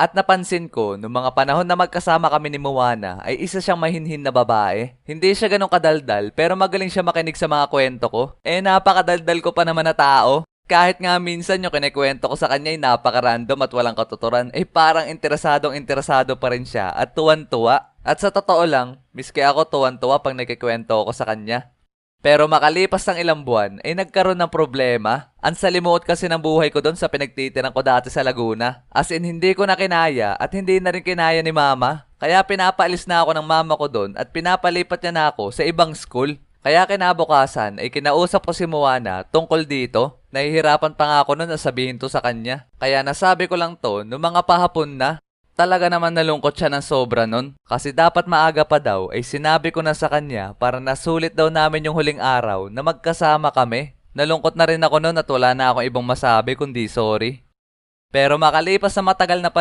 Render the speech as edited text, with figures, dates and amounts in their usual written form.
At napansin ko, nung mga panahon na magkasama kami ni Moana, ay isa siyang mahinhin na babae. Hindi siya ganong kadaldal, pero magaling siya makinig sa mga kwento ko. Napakadaldal ko pa naman na tao. Kahit nga minsan yung kinikwento ko sa kanya ay napaka-random at walang katuturan, parang interesado pa rin siya at tuwan-tuwa. At sa totoo lang, miski ako tuwan-tuwa pag nagkikwento ako sa kanya. Pero makalipas ng ilang buwan, nagkaroon ng problema. Ang salimuot kasi ng buhay ko doon sa pinagtitiran ko dati sa Laguna. As in, hindi ko na kinaya at hindi na rin kinaya ni mama. Kaya pinapaalis na ako ng mama ko doon at pinapalipat niya na ako sa ibang school. Kaya kinabukasan kinausap ko si Moana tungkol dito. Nahihirapan pa nga ako noon na sabihin to sa kanya. Kaya nasabi ko lang to noong mga pahapon na. Talaga naman nalungkot siya ng sobra nun. Kasi dapat maaga pa daw sinabi ko na sa kanya para nasulit daw namin yung huling araw na magkasama kami. Nalungkot na rin ako nun at wala na akong ibang masabi kundi sorry. Pero makalipas na matagal na panahon,